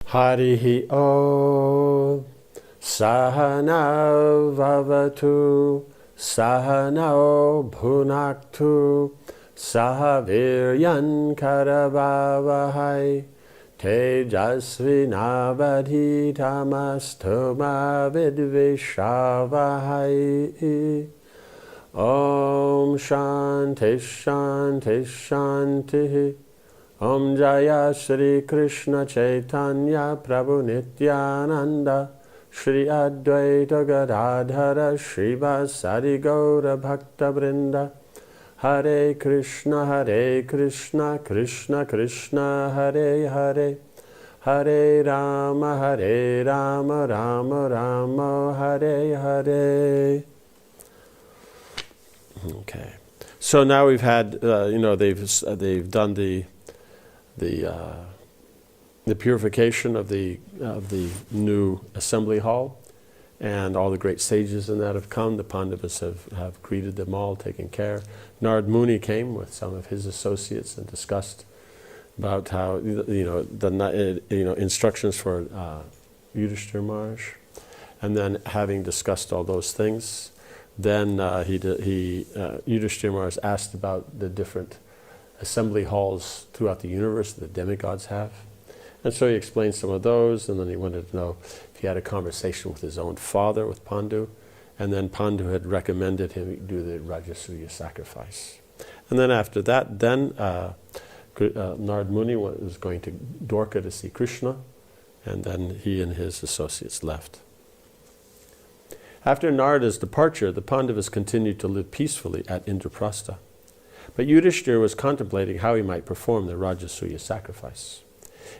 Harihi O Sahana Vavatu Sahano Bhunaktu Sahaviryan Karavavahai Tejasvinavadhitamastoma Vidvishavahai. Om Shanti Shanti Shanti. Om Jaya Shri Krishna Chaitanya Prabhu Nityananda Shri Advaita Gadadhara Srivasadi Gaura Bhakta Vrinda. Hare Krishna Krishna Krishna Hare Hare Hare Rama Rama Rama Hare Hare. Okay, so now we've had they've done the purification of the new assembly hall, and all the great sages in that have come. The Pandavas have greeted them all, taken care. Narad Muni came with some of his associates and discussed about how instructions for Yudhishthira Maharaj, and then having discussed all those things, then Yudhishthira Maharaj asked about the different assembly halls throughout the universe that the demigods have. And so he explained some of those, and then he wanted to know if he had a conversation with his own father, with Pandu, and then Pandu had recommended him do the Rajasuya sacrifice. And then after that, Narad Muni was going to Dwarka to see Krishna, and then he and his associates left. After Narada's departure, the Pandavas continued to live peacefully at Indraprastha. But Yudhishthira was contemplating how he might perform the Rajasuya sacrifice.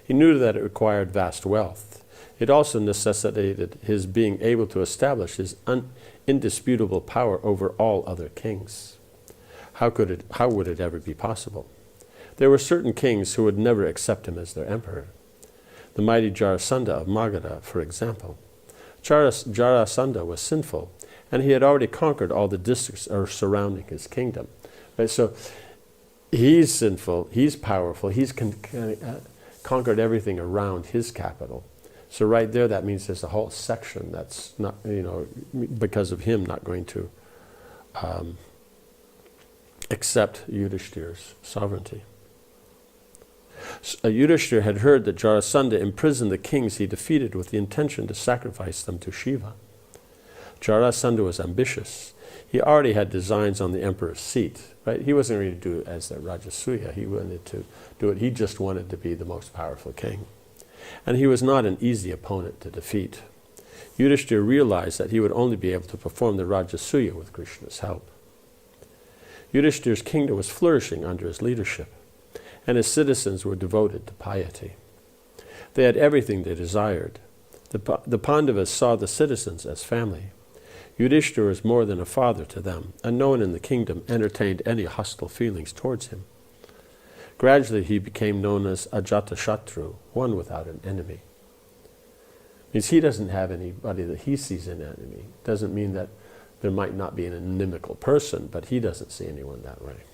He knew that it required vast wealth. It also necessitated his being able to establish his indisputable power over all other kings. How would it ever be possible? There were certain kings who would never accept him as their emperor. The mighty Jarasandha of Magadha, for example. Jarasandha was sinful, and he had already conquered all the districts surrounding his kingdom. Right? So he's sinful, he's powerful, he's conquered everything around his capital. So right there, that means there's a whole section that's not, because of him, not going to accept Yudhishthira's sovereignty. Yudhishthira had heard that Jarasandha imprisoned the kings he defeated with the intention to sacrifice them to Shiva. Jarasandha was ambitious. He already had designs on the emperor's seat. Right? He wasn't ready to do it as the Rajasuya. He wanted to do it. He just wanted to be the most powerful king. And he was not an easy opponent to defeat. Yudhishthira realized that he would only be able to perform the Rajasuya with Krishna's help. Yudhishthira's kingdom was flourishing under his leadership, and his citizens were devoted to piety. They had everything they desired. The Pandavas saw the citizens as family. Yudhishthira was more than a father to them, and no one in the kingdom entertained any hostile feelings towards him. Gradually he became known as Ajatashatru, one without an enemy. Means he doesn't have anybody that he sees an enemy. Doesn't mean that there might not be an inimical person, but he doesn't see anyone that way.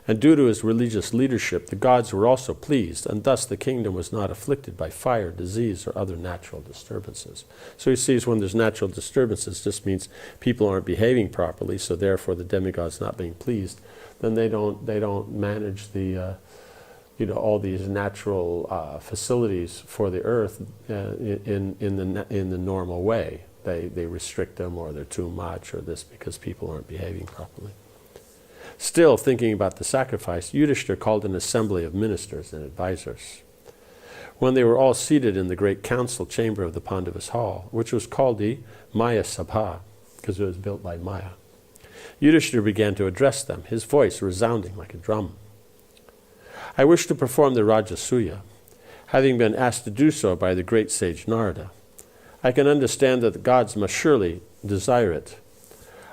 And due to his religious leadership, the gods were also pleased, and thus the kingdom was not afflicted by fire, disease, or other natural disturbances. So he sees when there's natural disturbances, this means people aren't behaving properly, so therefore the demigods not being pleased. Then they don't manage the all these natural facilities for the earth in the normal way. They restrict them, or they're too much, or this, because people aren't behaving properly. Still thinking about the sacrifice, Yudhishthira called an assembly of ministers and advisors. When they were all seated in the great council chamber of the Pandavas' hall, which was called the Maya Sabha, because it was built by Maya, Yudhishthira began to address them, his voice resounding like a drum. I wish to perform the Rajasuya, having been asked to do so by the great sage Narada. I can understand that the gods must surely desire it.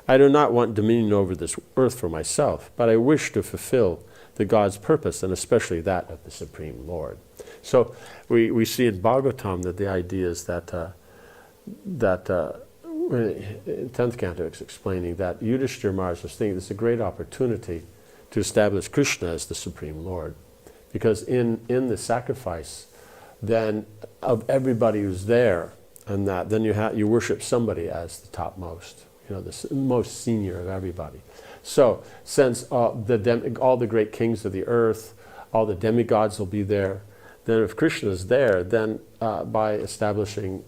I do not want dominion over this earth for myself, but I wish to fulfill the God's purpose, and especially that of the Supreme Lord. So we see in Bhagavatam that the idea is that in 10th canto it's explaining that Yudhishthira Maharaj was thinking this is a great opportunity to establish Krishna as the Supreme Lord. Because in the sacrifice, then of everybody who's there, and that then you worship somebody as the topmost, the most senior of everybody. So since all the great kings of the earth, all the demigods will be there, then if Krishna is there, then by establishing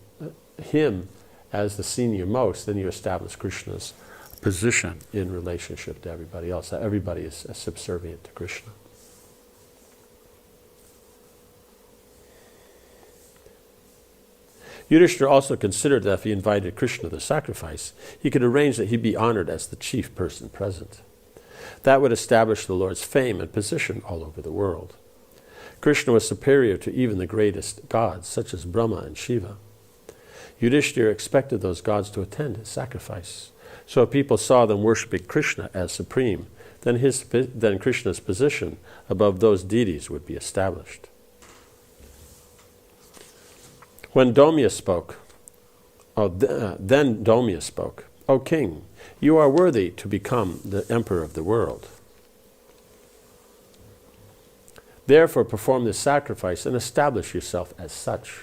him as the senior most, then you establish Krishna's position in relationship to everybody else. Everybody is subservient to Krishna. Yudhishthira also considered that if he invited Krishna to the sacrifice, he could arrange that he be honored as the chief person present. That would establish the Lord's fame and position all over the world. Krishna was superior to even the greatest gods, such as Brahma and Shiva. Yudhishthira expected those gods to attend his sacrifice. So if people saw them worshipping Krishna as supreme, then Krishna's position above those deities would be established. When Domya spoke, then Domya spoke, "O king, you are worthy to become the emperor of the world. Therefore perform this sacrifice and establish yourself as such.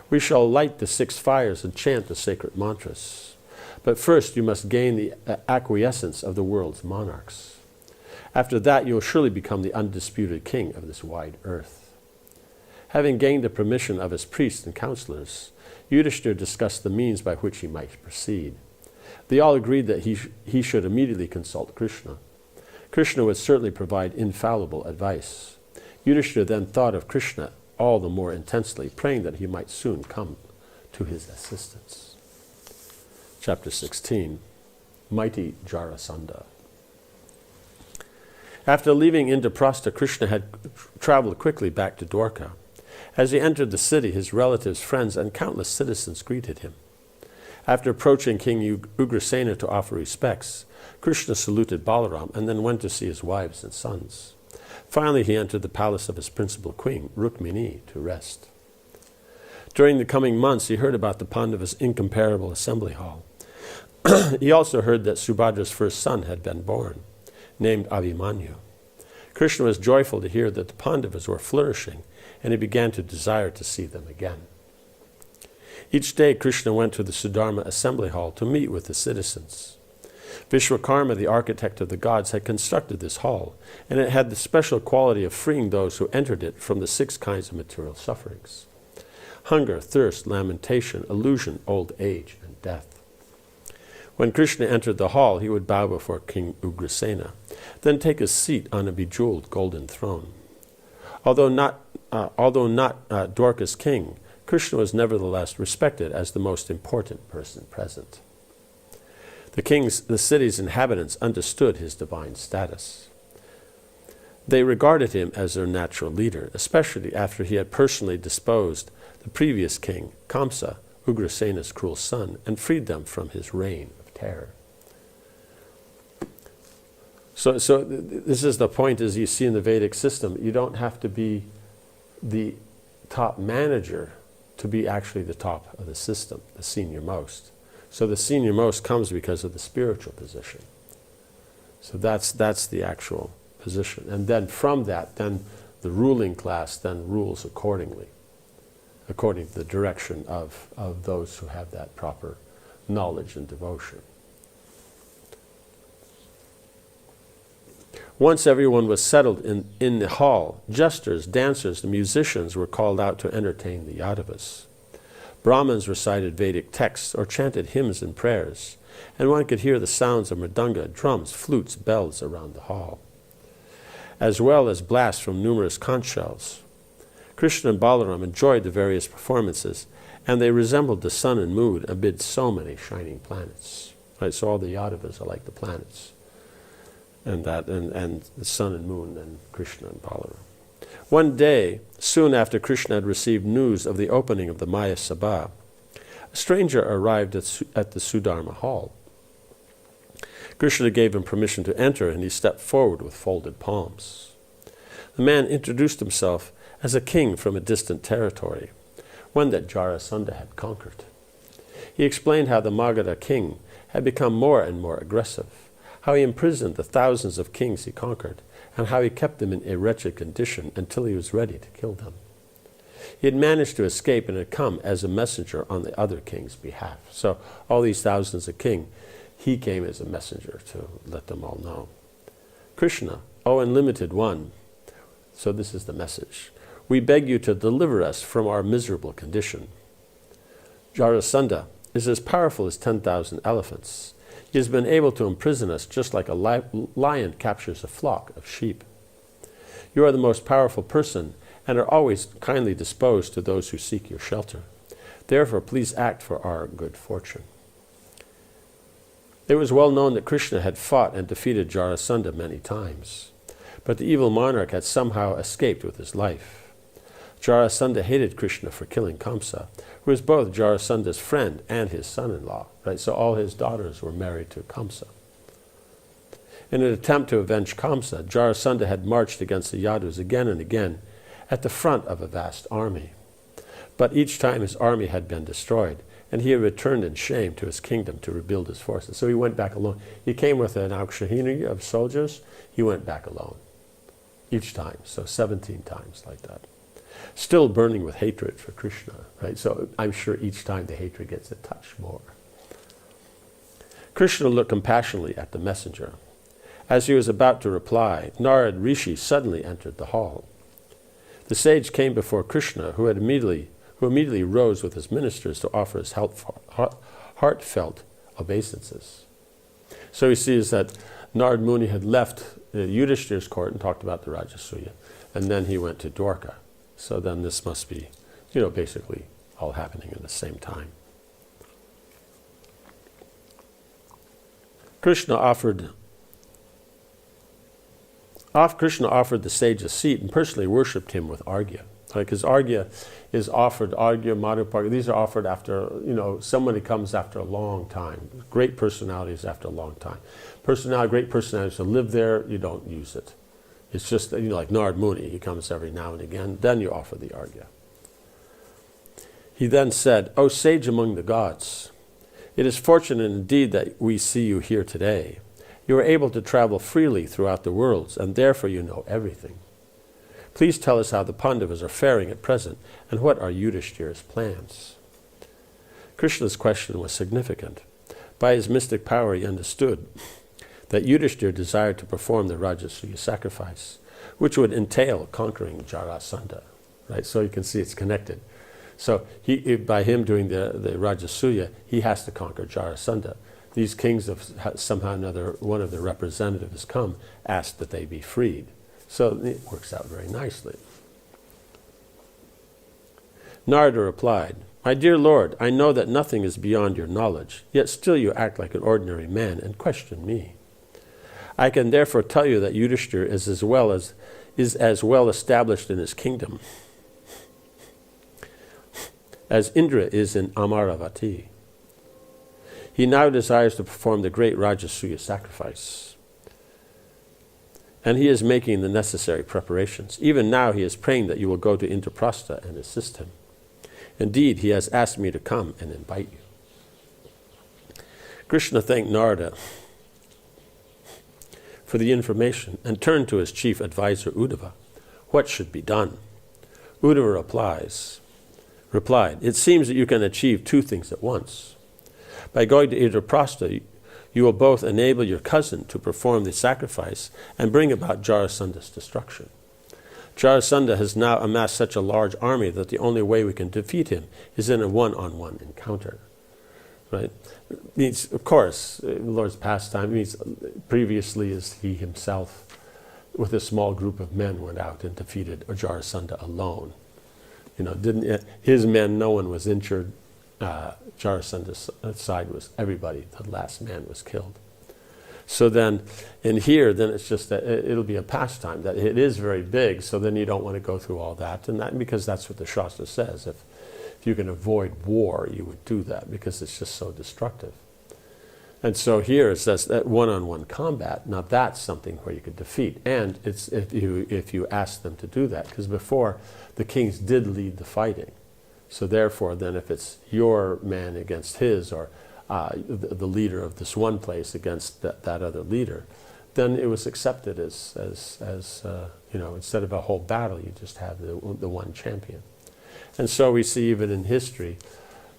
We shall light the 6 fires and chant the sacred mantras. But first you must gain the acquiescence of the world's monarchs. After that you will surely become the undisputed king of this wide earth." Having gained the permission of his priests and counselors, Yudhishthira discussed the means by which he might proceed. They all agreed that he should immediately consult Krishna. Krishna would certainly provide infallible advice. Yudhishthira then thought of Krishna all the more intensely, praying that he might soon come to his assistance. Chapter 16, Mighty Jarasandha. After leaving Indraprastha, Krishna had traveled quickly back to Dwarka. As he entered the city, his relatives, friends, and countless citizens greeted him. After approaching King Ugrasena to offer respects, Krishna saluted Balaram and then went to see his wives and sons. Finally, he entered the palace of his principal queen, Rukmini, to rest. During the coming months, he heard about the Pandavas' incomparable assembly hall. He also heard that Subhadra's first son had been born, named Abhimanyu. Krishna was joyful to hear that the Pandavas were flourishing, and he began to desire to see them again. Each day, Krishna went to the Sudharma assembly hall to meet with the citizens. Vishwakarma, the architect of the gods, had constructed this hall, and it had the special quality of freeing those who entered it from the 6 kinds of material sufferings: hunger, thirst, lamentation, illusion, old age, and death. When Krishna entered the hall, he would bow before King Ugrasena, then take his seat on a bejeweled golden throne. Although not Dwarka's king, Krishna was nevertheless respected as the most important person present. The city's inhabitants understood his divine status. They regarded him as their natural leader, especially after he had personally disposed the previous king, Kamsa, Ugrasena's cruel son, and freed them from his reign of terror. So this is the point, as you see in the Vedic system. You don't have to be the top manager to be actually the top of the system, the senior most. So the senior most comes because of the spiritual position. So that's the actual position. And then from that, then the ruling class then rules accordingly, according to the direction of those who have that proper knowledge and devotion. Once everyone was settled in the hall, jesters, dancers, and musicians were called out to entertain the Yadavas. Brahmins recited Vedic texts or chanted hymns and prayers, and one could hear the sounds of mridanga, drums, flutes, bells around the hall, as well as blasts from numerous conch shells. Krishna and Balaram enjoyed the various performances, and they resembled the sun and moon amid so many shining planets. Right, so all the Yadavas are like the planets, and the sun and moon and Krishna and Balaram. One day, soon after Krishna had received news of the opening of the Maya Sabha, a stranger arrived at the Sudharma hall. Krishna gave him permission to enter, and he stepped forward with folded palms. The man introduced himself as a king from a distant territory, one that Jarasandha had conquered. He explained how the Magadha king had become more and more aggressive, how he imprisoned the thousands of kings he conquered, and how he kept them in a wretched condition until he was ready to kill them. He had managed to escape and had come as a messenger on the other king's behalf. So all these thousands of kings, he came as a messenger to let them all know. Krishna, O unlimited one, so this is the message. We beg you to deliver us from our miserable condition. Jarasandha is as powerful as 10,000 elephants. He has been able to imprison us just like a lion captures a flock of sheep. You are the most powerful person and are always kindly disposed to those who seek your shelter. Therefore, please act for our good fortune. It was well known that Krishna had fought and defeated Jarasandha many times, but the evil monarch had somehow escaped with his life. Jarasandha hated Krishna for killing Kamsa, who was both Jarasandha's friend and his son-in-law. Right? So all his daughters were married to Kamsa. In an attempt to avenge Kamsa, Jarasandha had marched against the Yadus again and again at the front of a vast army. But each time his army had been destroyed, and he had returned in shame to his kingdom to rebuild his forces. So he went back alone. He came with an Aukshahini of soldiers. He went back alone each time, so 17 times like that. Still burning with hatred for Krishna, right? So I'm sure each time the hatred gets a touch more. Krishna looked compassionately at the messenger. As he was about to reply, Narad Rishi suddenly entered the hall. The sage came before Krishna, who immediately rose with his ministers to offer his heartfelt obeisances. So he sees that Narad Muni had left Yudhishthira's court and talked about the Rajasuya, and then he went to Dwarka. So then this must be, basically all happening at the same time. Krishna offered the sage a seat and personally worshipped him with Arghya. Because Arghya is offered, Arghya, Madhuparga, these are offered after, somebody comes after a long time. Great personalities after a long time. Great personalities to live there, you don't use it. It's just, like Narad Muni, he comes every now and again, then you offer the Arghya. He then said, O sage among the gods, it is fortunate indeed that we see you here today. You are able to travel freely throughout the worlds, and therefore you know everything. Please tell us how the Pandavas are faring at present, and what are Yudhishthira's plans? Krishna's question was significant. By his mystic power he understood that Yudhishthira desired to perform the Rajasuya sacrifice, which would entail conquering Jarasandha. Right? So you can see it's connected. So by him doing the Rajasuya, he has to conquer Jarasandha. These kings of somehow or another, one of the representatives has come, asked that they be freed. So it works out very nicely. Narada replied, My dear Lord, I know that nothing is beyond your knowledge, yet still you act like an ordinary man and question me. I can therefore tell you that Yudhishthira is as well established in his kingdom as Indra is in Amaravati. He now desires to perform the great Rajasuya sacrifice, and he is making the necessary preparations. Even now he is praying that you will go to Indraprastha and assist him. Indeed, he has asked me to come and invite you. Krishna thanked Narada for the information and turned to his chief advisor Uddhava. What should be done? Uddhava replied, It seems that you can achieve two things at once. By going to Indraprastha, you will both enable your cousin to perform the sacrifice and bring about Jarasandha's destruction. Jarasandha has now amassed such a large army that the only way we can defeat him is in a one-on-one encounter. Right? Means, of course, the Lord's pastime means previously as he himself, with a small group of men, went out and defeated Jarasandha alone. His men, no one was injured. Jarasandha's side was everybody. The last man was killed. So then, in here, then it's just that it'll be a pastime. That it is very big. So then you don't want to go through all that, because that's what the Shastra says. If you can avoid war, you would do that because it's just so destructive. And so here it says that one-on-one combat. Now that's something where you could defeat, and it's if you ask them to do that, because before the kings did lead the fighting. So therefore, then if it's your man against his, or the leader of this one place against that other leader, then it was accepted as instead of a whole battle, you just have the one champion. And so we see even in history,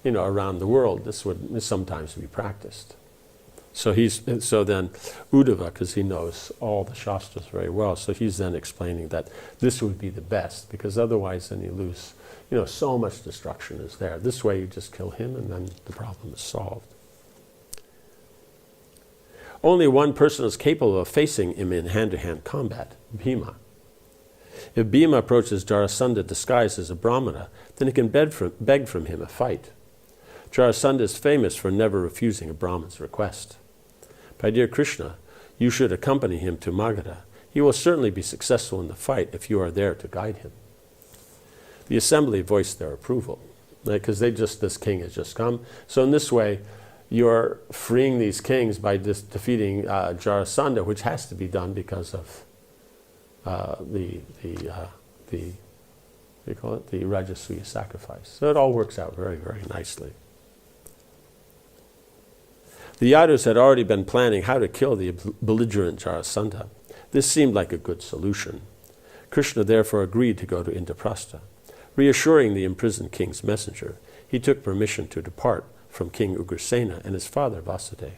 around the world, this would sometimes be practiced. So then Uddhava, because he knows all the Shastras very well, so he's then explaining that this would be the best, because otherwise then you lose, so much destruction is there. This way you just kill him and then the problem is solved. Only one person is capable of facing him in hand-to-hand combat, Bhima. If Bhima approaches Jarasandha disguised as a Brahmana, then he can beg from him a fight. Jarasandha is famous for never refusing a Brahman's request. My dear Krishna, you should accompany him to Magadha. He will certainly be successful in the fight if you are there to guide him. The assembly voiced their approval, because this king has just come. So in this way, you're freeing these kings by defeating Jarasandha, which has to be done because of the Rajasuya sacrifice. So it all works out very, very nicely. The Yadus had already been planning how to kill the belligerent Jarasandha. This seemed like a good solution. Krishna therefore agreed to go to Indraprastha. Reassuring the imprisoned king's messenger, he took permission to depart from King Ugrasena and his father Vasudeva,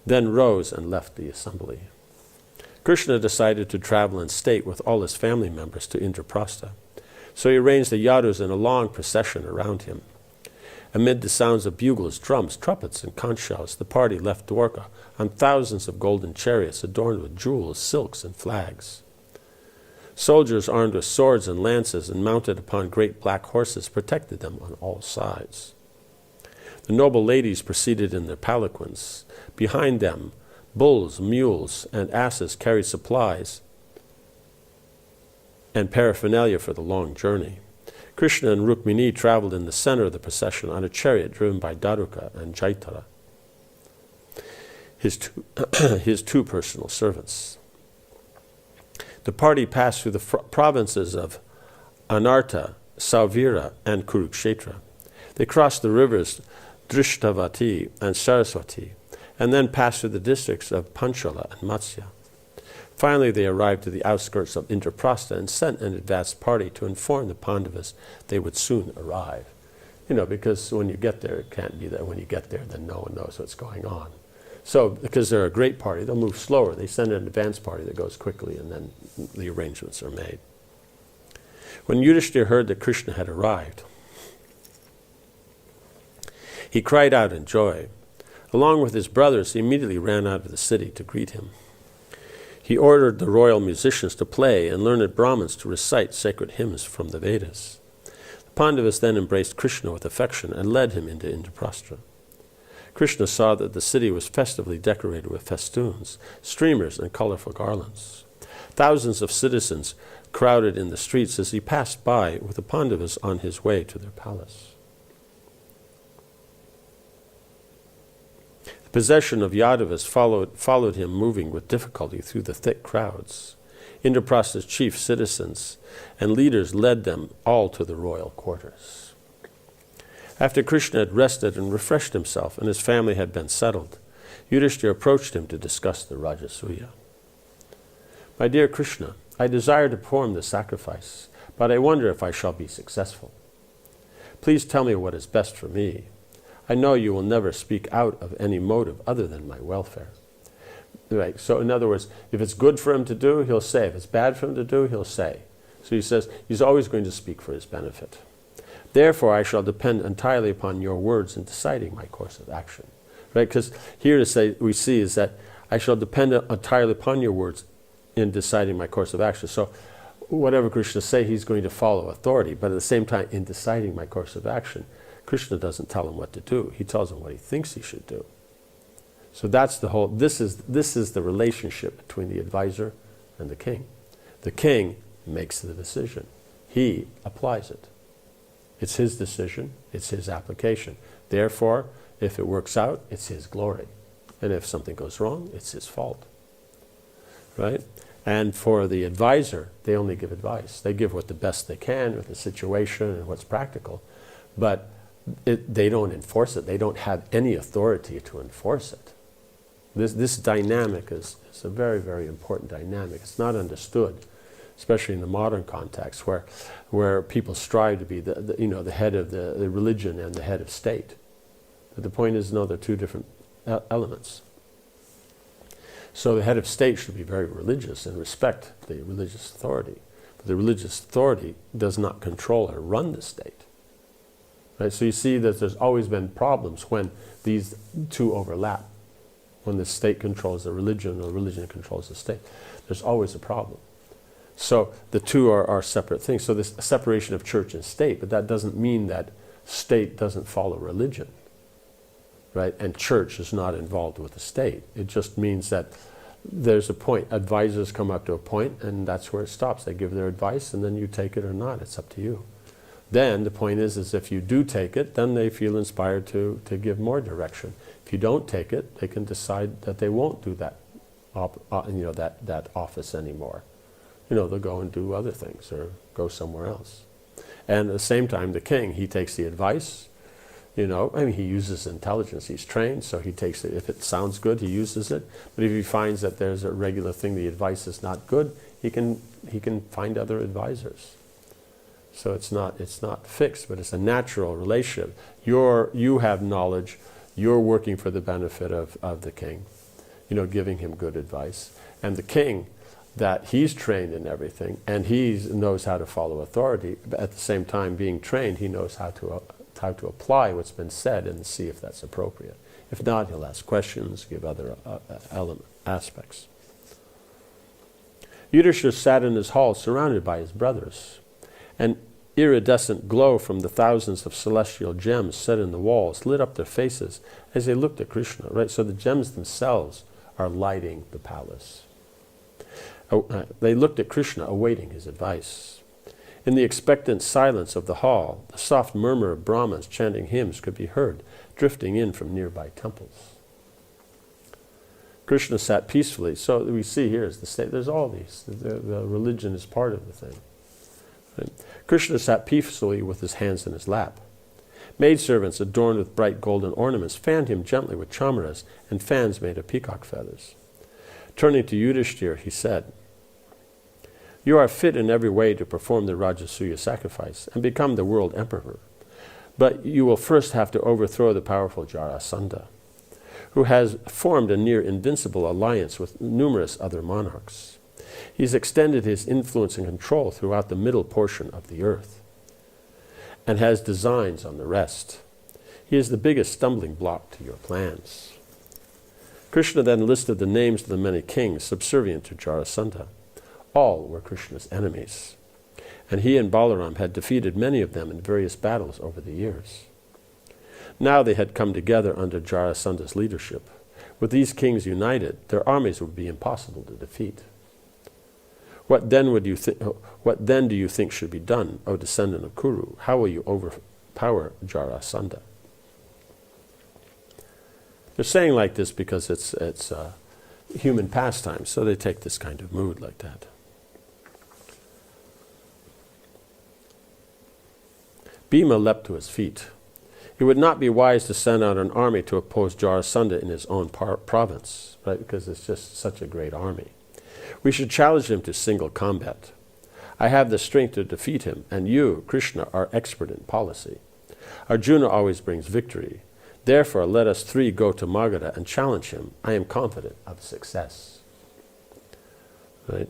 then rose and left the assembly. Krishna decided to travel in state with all his family members to Indraprastha, so he arranged the Yadus in a long procession around him. Amid the sounds of bugles, drums, trumpets, and conch shells, the party left Dwarka on thousands of golden chariots adorned with jewels, silks, and flags. Soldiers armed with swords and lances and mounted upon great black horses protected them on all sides. The noble ladies proceeded in their palanquins. Behind them, bulls, mules, and asses carried supplies and paraphernalia for the long journey. Krishna and Rukmini traveled in the center of the procession on a chariot driven by Daruka and Jaitara, his two personal servants. The party passed through the provinces of Anarta, Sauvira, and Kurukshetra. They crossed the rivers Drishtavati and Saraswati, and then passed through the districts of Panchala and Matsya. Finally, they arrived at the outskirts of Indraprastha and sent an advance party to inform the Pandavas they would soon arrive. Because when you get there, it can't be that when you get there, then no one knows what's going on. So, because they're a great party, they'll move slower. They send an advance party that goes quickly, and then the arrangements are made. When Yudhishthira heard that Krishna had arrived, he cried out in joy. Along with his brothers, he immediately ran out of the city to greet him. He ordered the royal musicians to play and learned Brahmins to recite sacred hymns from the Vedas. The Pandavas then embraced Krishna with affection and led him into Indraprastha. Krishna saw that the city was festively decorated with festoons, streamers, and colorful garlands. Thousands of citizens crowded in the streets as he passed by with the Pandavas on his way to their palace. The procession of Yadavas followed him, moving with difficulty through the thick crowds. Indraprastha's chief citizens and leaders led them all to the royal quarters. After Krishna had rested and refreshed himself and his family had been settled, Yudhishthira approached him to discuss the Rajasuya. My dear Krishna, I desire to perform this sacrifice, but I wonder if I shall be successful. Please tell me what is best for me. I know you will never speak out of any motive other than my welfare. Right. So in other words, if it's good for him to do, he'll say. If it's bad for him to do, he'll say. So he says he's always going to speak for his benefit. Therefore, I shall depend entirely upon your words in deciding my course of action. Right? Because here to say we see is that I shall depend entirely upon your words in deciding my course of action. So whatever Krishna say, he's going to follow authority. But at the same time, in deciding my course of action, Krishna doesn't tell him what to do. He tells him what he thinks he should do. So that's the whole, this is the relationship between the advisor and the king. The king makes the decision. He applies it. It's his decision. It's his application. Therefore, if it works out, it's his glory. And if something goes wrong, it's his fault. Right? And for the advisor, they only give advice. They give what the best they can with the situation and what's practical. But they don't enforce it. They don't have any authority to enforce it. This dynamic is a very, very important dynamic. It's not understood. especially in the modern context, where people strive to be the head of the religion and the head of state. But the point is, no, they're two different elements. So the head of state should be very religious and respect the religious authority. But the religious authority does not control or run the state. Right? So you see that there's always been problems when these two overlap. When the state controls the religion or the religion controls the state. There's always a problem. So the two are separate things. So this separation of church and state, but that doesn't mean that state doesn't follow religion. Right? And church is not involved with the state. It just means that there's a point. Advisors come up to a point, and that's where it stops. They give their advice, and then you take it or not. It's up to you. Then the point is if you do take it, then they feel inspired to give more direction. If you don't take it, they can decide that they won't do that, that office anymore. They'll go and do other things or go somewhere else. And at the same time, the king, he takes the advice. He uses intelligence. He's trained, so he takes it. If it sounds good, he uses it. But if he finds that there's a regular thing, the advice is not good, he can find other advisors. So it's not fixed, but it's a natural relationship. You have knowledge. You're working for the benefit of the king, giving him good advice. And the king, that he's trained in everything, and he knows how to follow authority. But at the same time, being trained, he knows how to apply what's been said and see if that's appropriate. If not, he'll ask questions, give other aspects. Yudhishthira sat in his hall surrounded by his brothers. An iridescent glow from the thousands of celestial gems set in the walls lit up their faces as they looked at Krishna. Right? So the gems themselves are lighting the palace. They looked at Krishna, awaiting his advice. In the expectant silence of the hall, the soft murmur of Brahmins chanting hymns could be heard, drifting in from nearby temples. Krishna sat peacefully. So we see here is the state. There's all these. The religion is part of the thing. Right? Krishna sat peacefully with his hands in his lap. Maidservants adorned with bright golden ornaments fanned him gently with chamaras and fans made of peacock feathers. Turning to Yudhishthira, he said, "You are fit in every way to perform the Rajasuya sacrifice and become the world emperor. But you will first have to overthrow the powerful Jarasandha, who has formed a near invincible alliance with numerous other monarchs. He's extended his influence and control throughout the middle portion of the earth and has designs on the rest. He is the biggest stumbling block to your plans." Krishna then listed the names of the many kings subservient to Jarasandha. All were Krishna's enemies, and he and Balaram had defeated many of them in various battles over the years. Now they had come together under Jarasandha's leadership. With these kings united, their armies would be impossible to defeat. What then do you think should be done, O descendant of Kuru? How will you overpower Jarasandha? They're saying like this because it's human pastime, so they take this kind of mood like that. Bhima leapt to his feet. It would not be wise to send out an army to oppose Jarasandha in his own province, right? Because it's just such a great army. We should challenge him to single combat. I have the strength to defeat him, and you, Krishna, are expert in policy. Arjuna always brings victory. Therefore, let us three go to Magadha and challenge him. I am confident of success. Right?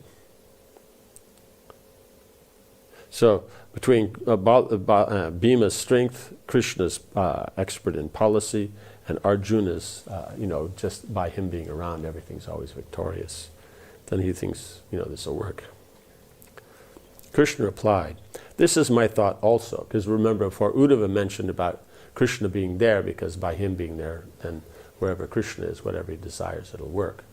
So, between Bhima's strength, Krishna's expert in policy, and Arjuna's, just by him being around, everything's always victorious. Then he thinks, this will work. Krishna replied, "This is my thought also." Because remember, before Uddhava mentioned about Krishna being there, because by him being there, then wherever Krishna is, whatever he desires, it'll work.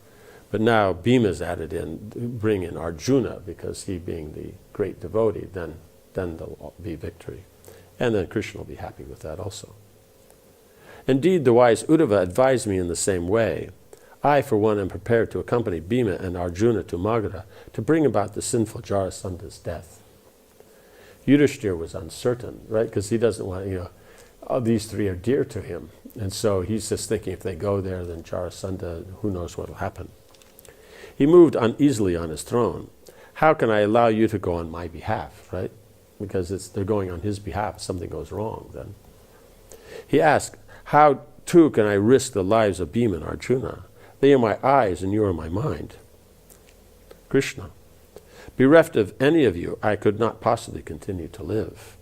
But now Bhima's added in, bring in Arjuna, because he being the great devotee, then there'll be victory. And then Krishna will be happy with that also. Indeed, the wise Uddhava advised me in the same way. I, for one, am prepared to accompany Bhima and Arjuna to Magadha to bring about the sinful Jarasandha's death. Yudhishthira was uncertain, right? Because he doesn't want, these three are dear to him. And so he's just thinking if they go there, then Jarasandha, who knows what will happen. He moved uneasily on his throne. how can I allow you to go on my behalf, right? Because they're going on his behalf. If something goes wrong, then. He asked, how too can I risk the lives of Bhima and Arjuna? They are my eyes and you are my mind. Krishna, bereft of any of you, I could not possibly continue to live.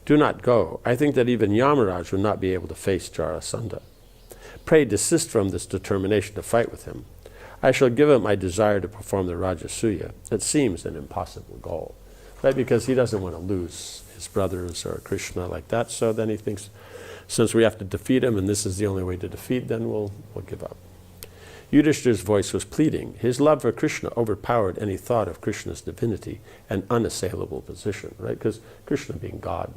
Do not go. I think that even Yamaraj would not be able to face Jarasandha. Pray desist from this determination to fight with him. I shall give up my desire to perform the Rajasuya. It seems an impossible goal, right? Because he doesn't want to lose his brothers or Krishna like that. So then he thinks, since we have to defeat him and this is the only way to defeat, then we'll give up. Yudhishthira's voice was pleading. His love for Krishna overpowered any thought of Krishna's divinity and unassailable position, right? Because Krishna being God,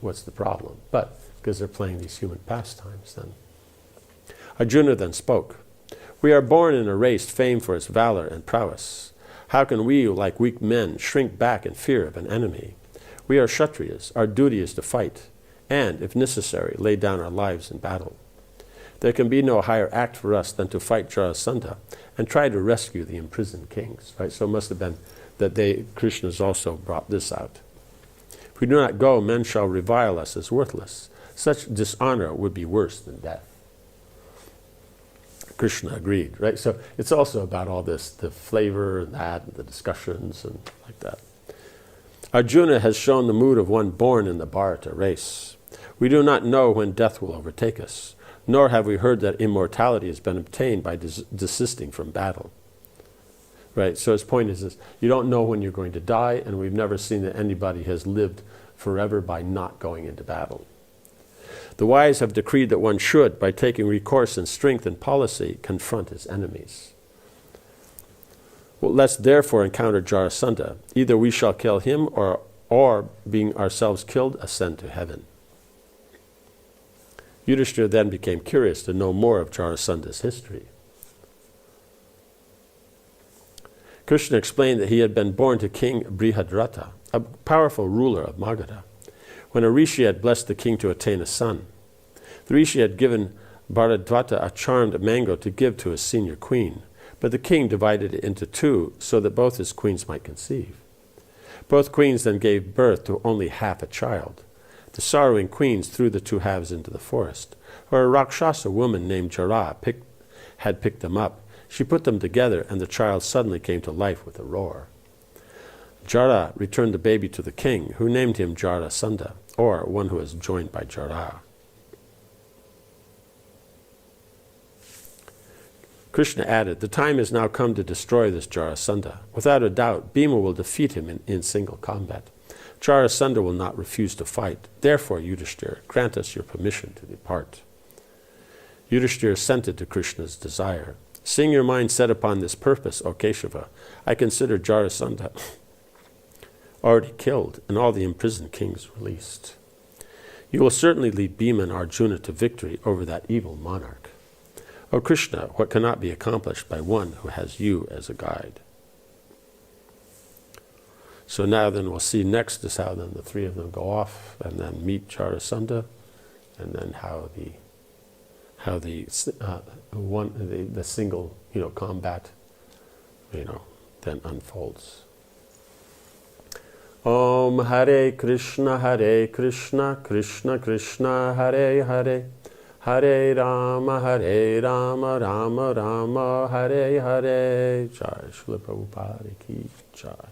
what's the problem? But because they're playing these human pastimes then. Arjuna then spoke. We are born in a race famed for its valor and prowess. How can we, like weak men, shrink back in fear of an enemy? We are Kshatriyas. Our duty is to fight, and, if necessary, lay down our lives in battle. There can be no higher act for us than to fight Jarasandha and try to rescue the imprisoned kings. Right? So it must have been that Krishna's also brought this out. If we do not go, men shall revile us as worthless. Such dishonor would be worse than death. Krishna agreed, right? So it's also about all this, the flavor and that, and the discussions and like that. Arjuna has shown the mood of one born in the Bharata race. We do not know when death will overtake us, nor have we heard that immortality has been obtained by desisting from battle. Right, so his point is this, you don't know when you're going to die, and we've never seen that anybody has lived forever by not going into battle. The wise have decreed that one should, by taking recourse in strength and policy, confront his enemies. Well, let's therefore encounter Jarasandha. Either we shall kill him, or being ourselves killed, ascend to heaven. Yudhishthira then became curious to know more of Jarasandha's history. Krishna explained that he had been born to King Brihadrata, a powerful ruler of Magadha, when a rishi had blessed the king to attain a son. The rishi had given Bharadwata a charmed mango to give to his senior queen, but the king divided it into two so that both his queens might conceive. Both queens then gave birth to only half a child. The sorrowing queens threw the two halves into the forest, where a Rakshasa woman named Jara had picked them up. She put them together, and the child suddenly came to life with a roar. Jara returned the baby to the king, who named him Jarasandha, or one who is joined by Jara. Krishna added, the time has now come to destroy this Jarasandha. Without a doubt, Bhima will defeat him in single combat. Jarasandha will not refuse to fight. Therefore, Yudhishthira, grant us your permission to depart. Yudhishthira assented to Krishna's desire. Seeing your mind set upon this purpose, O Keshava, I consider Jarasandha already killed and all the imprisoned kings released. You will certainly lead Bhima and Arjuna to victory over that evil monarch. O Krishna, what cannot be accomplished by one who has you as a guide? So now then we'll see next is how then the three of them go off and then meet Jarasandha, and then how the single combat then unfolds. Om Hare Krishna Krishna Krishna Hare Hare Hare Rama Rama Rama Hare Hare. Jai Srila Prabhupada Ki Jai.